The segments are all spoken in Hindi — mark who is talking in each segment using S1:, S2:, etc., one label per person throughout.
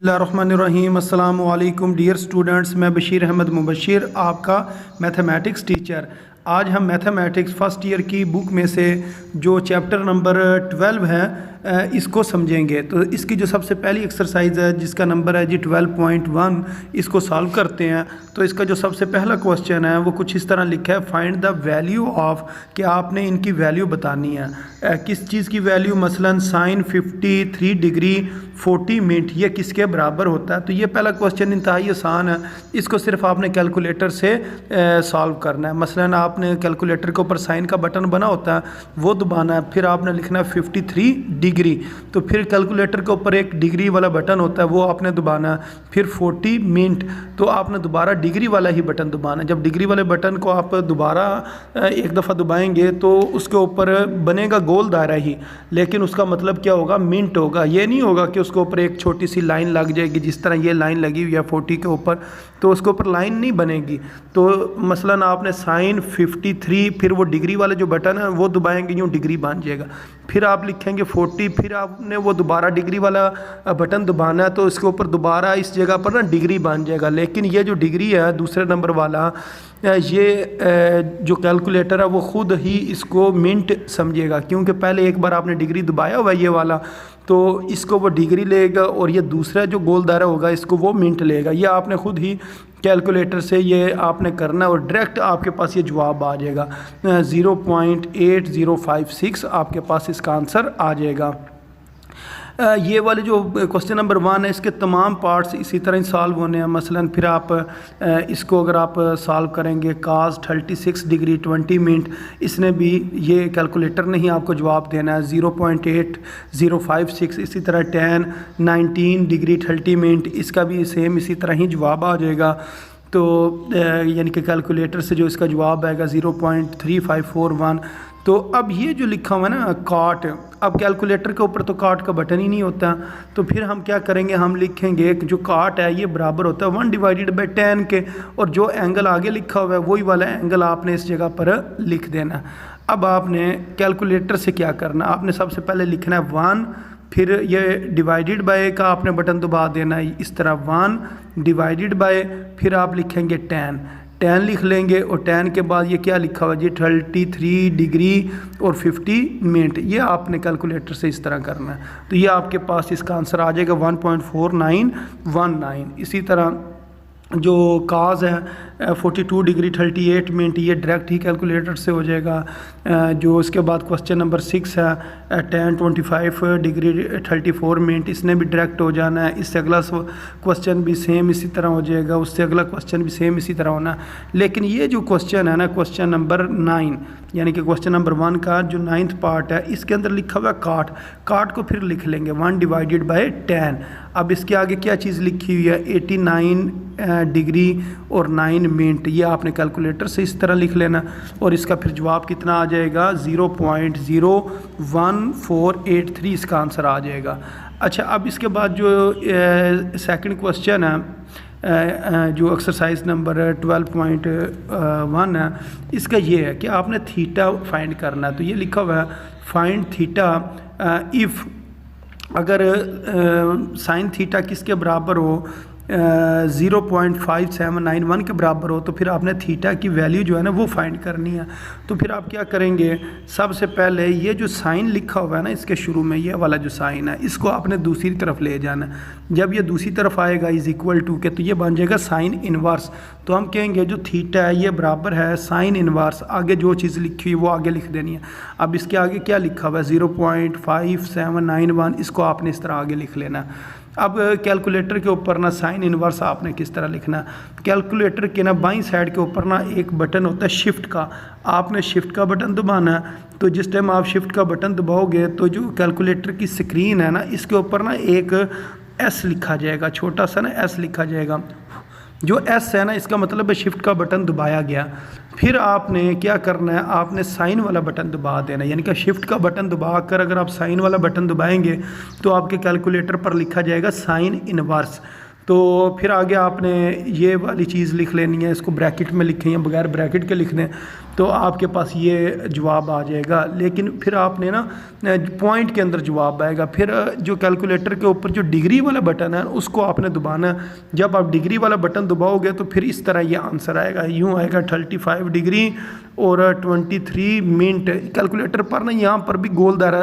S1: बिस्मिल्लाहिर्रहमानिर्रहीम अस्सलामु अलैकुम डियर स्टूडेंट्स, मैं बशीर अहमद मुबशिर आपका मैथमेटिक्स टीचर। आज हम मैथमेटिक्स फ़र्स्ट ईयर की बुक में से जो चैप्टर नंबर 12 है इसको समझेंगे। तो इसकी जो सबसे पहली एक्सरसाइज है जिसका नंबर है जी 12.1, इसको सॉल्व करते हैं। तो इसका जो सबसे पहला क्वेश्चन है वो कुछ इस तरह लिखा है, फाइंड द वैल्यू ऑफ, कि आपने इनकी वैल्यू बतानी है। किस चीज़ की वैल्यू, मसलन साइन 53 डिग्री 40 मिनट ये किसके बराबर होता है। तो ये पहला क्वेश्चन इंतहाई आसान है, इसको सिर्फ आपने कैलकुलेटर से सॉल्व करना है। मसलन आपने कैलकुलेटर के ऊपर साइन का बटन बना होता है वो दबाना है, फिर आपने लिखना है 53 डिग्री, तो फिर कैलकुलेटर के ऊपर एक डिग्री वाला बटन होता है वो आपने दबाना है, फिर 40 मिनट तो आपने दोबारा डिग्री वाला ही बटन दबाना है। जब डिग्री वाले बटन को आप दोबारा एक दफ़ा दबाएंगे तो उसके ऊपर बनेगा गोल दायरा ही, लेकिन उसका मतलब क्या होगा, मिनट होगा। ये नहीं होगा कि उसके ऊपर एक छोटी सी लाइन लग जाएगी, जिस तरह ये लाइन लगी हुई है 40 के ऊपर, तो उसके ऊपर लाइन नहीं बनेगी। तो मसलन आपने साइन 53, फिर वो डिग्री वाले जो बटन है वो दबाएंगे, यूँ डिग्री बन जाएगा। फिर आप लिखेंगे 40, फिर आपने वो दोबारा डिग्री वाला बटन दबाना है तो इसके ऊपर दोबारा इस जगह पर ना डिग्री बन जाएगा। लेकिन ये जो डिग्री है दूसरे नंबर वाला, ये जो कैलकुलेटर है वो ख़ुद ही इसको मिनट समझेगा, क्योंकि पहले एक बार आपने डिग्री दबाया हुआ ये वाला, तो इसको वो डिग्री लेगा और ये दूसरा जो गोल दायरा होगा इसको वो मिनट लेगा। ये आपने ख़ुद ही कैलकुलेटर से ये आपने करना है और डायरेक्ट आपके पास ये जवाब आ जाएगा। 0.8056 आपके पास इसका आंसर आ जाएगा। ये वाले जो क्वेश्चन नंबर 1 है इसके तमाम पार्ट्स इसी तरह ही सॉल्व होने हैं। मसलन फिर आप इसको अगर आप सॉल्व करेंगे, cos 36 डिग्री 20 मिनट, इसने भी ये कैलकुलेटर ने ही आपको जवाब देना है 0.8056। इसी तरह tan 19 डिग्री 30 मिनट, इसका भी सेम इसी तरह ही जवाब आ जाएगा। तो यानी कि कैलकुलेटर से जो इसका जवाब आएगा 0.3541। तो अब ये जो लिखा हुआ है ना काट, अब कैलकुलेटर के ऊपर तो काट का बटन ही नहीं होता, तो फिर हम क्या करेंगे, हम लिखेंगे कि जो काट है ये बराबर होता है 1/tan के, और जो एंगल आगे लिखा हुआ है वही वाला एंगल आपने इस जगह पर लिख देना। अब आपने कैलकुलेटर से क्या करना, आपने सबसे पहले लिखना है 1, फिर ये डिवाइडेड बाय का आपने बटन दबा देना है इस तरह 1 डिवाइडेड बाय, फिर आप लिखेंगे tan लिख लेंगे, और tan के बाद ये क्या लिखा हुआ जी 33 डिग्री और 50 मिनट, ये आपने कैलकुलेटर से इस तरह करना है। तो ये आपके पास इसका आंसर आ जाएगा 1.4919। इसी तरह जो काज है 42 डिग्री 38 मिनट, ये डायरेक्ट ही कैलकुलेटर से हो जाएगा। जो इसके बाद क्वेश्चन नंबर 6 है tan 25 डिग्री 34 मिनट, इसने भी डायरेक्ट हो जाना है। इससे अगला क्वेश्चन भी सेम इसी तरह हो जाएगा, उससे अगला क्वेश्चन भी सेम इसी तरह होना है। लेकिन ये जो क्वेश्चन है ना, क्वेश्चन नंबर 9 यानी कि क्वेश्चन नंबर 1 का जो 9th पार्ट है, इसके अंदर लिखा हुआ है काट को फिर लिख लेंगे 1/tan। अब इसके आगे क्या चीज़ लिखी हुई है 89 डिग्री और 9 मिनट, ये आपने कैलकुलेटर से इस तरह लिख लेना, और इसका फिर जवाब कितना आ जाएगा 0.01483 इसका आंसर आ जाएगा। अच्छा, अब इसके बाद जो सेकंड क्वेश्चन है जो एक्सरसाइज नंबर 12.1 है, इसका ये है कि आपने थीटा फाइंड करना है। तो ये लिखा हुआ है फाइंड थीटा इफ़, अगर साइन थीटा किसके बराबर हो 0.5791 के बराबर हो, तो फिर आपने थीटा की वैल्यू जो है ना वो फाइंड करनी है। तो फिर आप क्या करेंगे, सबसे पहले ये जो साइन लिखा हुआ है ना इसके शुरू में, ये वाला जो साइन है इसको आपने दूसरी तरफ ले जाना है। जब ये दूसरी तरफ आएगा =2 के, तो ये बन जाएगा साइन इन्वर्स। तो हम कहेंगे जो थीटा है ये बराबर है साइन इन्वर्स, आगे जो चीज़ लिखी हुई वो आगे लिख देनी है। अब इसके आगे क्या लिखा हुआ है 0.5791, इसको आपने इस तरह आगे लिख लेना है। अब कैलकुलेटर के ऊपर ना साइन इन्वर्स आपने किस तरह लिखना है, कैलकुलेटर के ना बाईं साइड के ऊपर ना एक बटन होता है शिफ्ट का, आपने शिफ्ट का बटन दबाना है। तो जिस टाइम आप शिफ्ट का बटन दबाओगे तो जो कैलकुलेटर की स्क्रीन है ना इसके ऊपर ना एक S लिखा जाएगा, छोटा सा ना S लिखा जाएगा। जो S है ना इसका मतलब है शिफ्ट का बटन दबाया गया। फिर आपने क्या करना है, आपने साइन वाला बटन दबा देना, यानी कि शिफ्ट का बटन दबा कर अगर आप साइन वाला बटन दबाएंगे तो आपके कैलकुलेटर पर लिखा जाएगा साइन इन्वर्स। तो फिर आगे आपने ये वाली चीज़ लिख लेनी है, इसको ब्रैकेट में लिखें या बगैर ब्रैकेट के लिख दें तो आपके पास ये जवाब आ जाएगा। लेकिन फिर आपने ना पॉइंट के अंदर जवाब आएगा। फिर जो कैलकुलेटर के ऊपर जो डिग्री वाला बटन है उसको आपने दबाना है। जब आप डिग्री वाला बटन दबाओगे तो फिर इस तरह ये आंसर आएगा, यूँ आएगा 35 डिग्री और 23 मिनट। कैलकुलेटर पर ना यहाँ पर भी गोल दायरा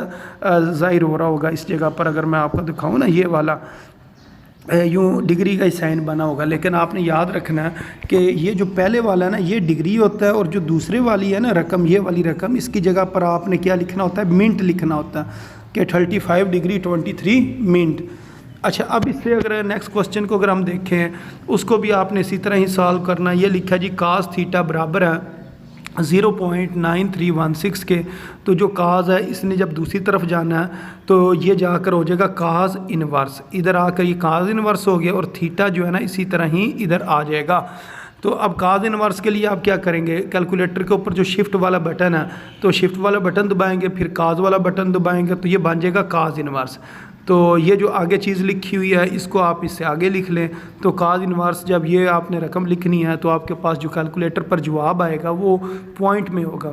S1: ज़ाहिर हो रहा होगा इस जगह पर, अगर मैं आपको दिखाऊँ ना ये वाला यूँ डिग्री का ही साइन बना होगा। लेकिन आपने याद रखना है कि ये जो पहले वाला है ना ये डिग्री होता है, और जो दूसरे वाली है ना रकम, ये वाली रकम, इसकी जगह पर आपने क्या लिखना होता है, मिनट लिखना होता है कि 35 डिग्री 23 मिनट। अच्छा, अब इससे अगर नेक्स्ट क्वेश्चन को अगर हम देखें उसको भी आपने इसी तरह ही सॉल्व करना है। ये लिखा जी कास थीटा बराबर है 0.9316 के। तो जो काज है इसने जब दूसरी तरफ जाना है तो ये जाकर हो जाएगा काज इनवर्स, इधर आकर ये काज इनवर्स हो गया, और थीटा जो है ना इसी तरह ही इधर आ जाएगा। तो अब काज इनवर्स के लिए आप क्या करेंगे, कैलकुलेटर के ऊपर जो शिफ्ट वाला बटन है तो शिफ्ट वाला बटन दबाएंगे, फिर काज वाला बटन दबाएंगे तो ये बन जाएगा काज इनवर्स। तो ये जो आगे चीज़ लिखी हुई है इसको आप इससे आगे लिख लें। तो काज इनवर्स जब ये आपने रकम लिखनी है तो आपके पास जो कैलकुलेटर पर जवाब आएगा वो पॉइंट में होगा।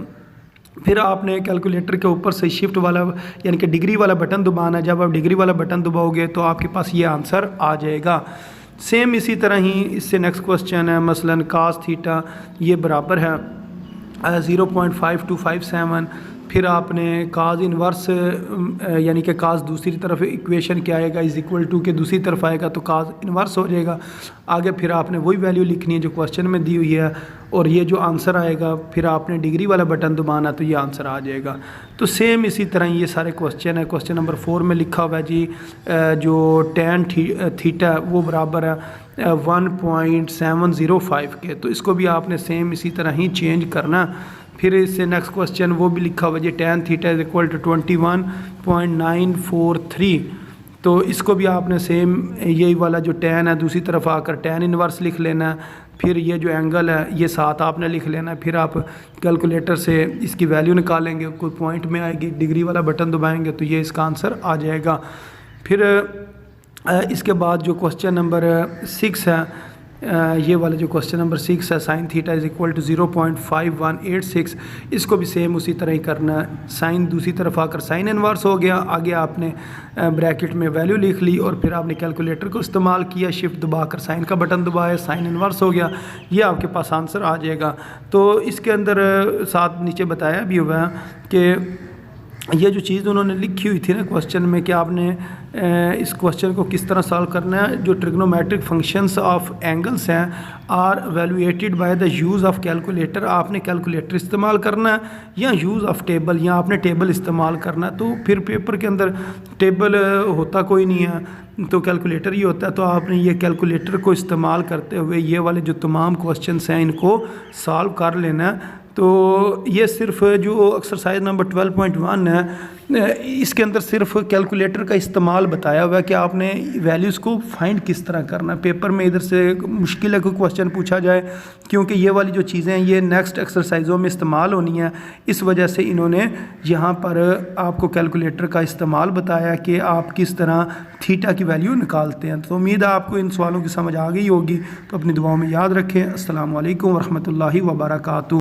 S1: फिर आपने कैलकुलेटर के ऊपर से शिफ्ट वाला यानी कि डिग्री वाला बटन दबाना है। जब आप डिग्री वाला बटन दबाओगे तो आपके पास ये आंसर आ जाएगा। सेम इसी तरह ही इससे नेक्स्ट क्वेश्चन है, मसलन कास थीटा ये बराबर है 0.5257। फिर आपने काज इनवर्स यानी कि काज दूसरी तरफ इक्वेशन क्या आएगा इज़ इक्वल टू के दूसरी तरफ आएगा तो काज इनवर्स हो जाएगा। आगे फिर आपने वही वैल्यू लिखनी है जो क्वेश्चन में दी हुई है, और ये जो आंसर आएगा फिर आपने डिग्री वाला बटन दबाना तो ये आंसर आ जाएगा। तो सेम इसी तरह ये सारे क्वेश्चन है। क्वेश्चन नंबर 4 में लिखा हुआ है जी जो tan थीटा वो बराबर है 1.705 के। तो इसको भी आपने सेम इसी तरह ही चेंज करना। फिर इससे नेक्स्ट क्वेश्चन वो भी लिखा हुआ है जी tan theta is equal to 21.943। तो इसको भी आपने सेम यही वाला जो tan है दूसरी तरफ आकर tan इनवर्स लिख लेना है। फिर ये जो एंगल है ये 7 आपने लिख लेना है। फिर आप कैलकुलेटर से इसकी वैल्यू निकालेंगे, कोई पॉइंट में आएगी, डिग्री वाला बटन दबाएंगे तो ये इसका आंसर आ जाएगा। फिर इसके बाद जो क्वेश्चन नंबर 6 है, ये वाला जो क्वेश्चन नंबर 6 है sine theta is equal to 0.5186। इसको भी सेम उसी तरह ही करना है। साइन दूसरी तरफ आकर साइन इनवर्स हो गया, आगे आपने ब्रैकेट में वैल्यू लिख ली और फिर आपने कैलकुलेटर को इस्तेमाल किया, शिफ्ट दबाकर साइन का बटन दबाया, साइन इनवर्स हो गया, ये आपके पास आंसर आ जाएगा। तो इसके अंदर साथ नीचे बताया भी हुआ है कि ये जो चीज़ उन्होंने लिखी हुई थी ना क्वेश्चन में कि आपने इस क्वेश्चन को किस तरह सॉल्व करना है। जो ट्रिग्नोमेट्रिक फंक्शंस ऑफ एंगल्स हैं are valuated by the use of calculator. आपने कैलकुलेटर इस्तेमाल करना है या यूज़ ऑफ टेबल, या आपने टेबल इस्तेमाल करना है। तो फिर पेपर के अंदर टेबल होता कोई नहीं है तो कैलकुलेटर ही होता है। तो आपने ये कैलकुलेटर को इस्तेमाल करते हुए ये वाले जो तमाम क्वेश्चंस हैं इनको सॉल्व कर लेना है। तो ये सिर्फ जो एक्सरसाइज नंबर 12.1 है इसके अंदर सिर्फ कैलकुलेटर का इस्तेमाल बताया हुआ है कि आपने वैल्यूज़ को फाइंड किस तरह करना है। पेपर में इधर से मुश्किल है कोई क्वेश्चन पूछा जाए, क्योंकि ये वाली जो चीज़ें हैं ये नेक्स्ट एक्सरसाइजों में इस्तेमाल होनी है। इस वजह से इन्होंने यहाँ पर आपको कैलकुलेटर का इस्तेमाल बताया कि आप किस तरह थीटा की वैल्यू निकालते हैं। तो उम्मीद है आपको इन सवालों की समझ आ गई होगी। तो अपनी दुआओं में याद रखें। अस्सलामु अलैकुम वरहमतुल्लाहि वबरकातुहू।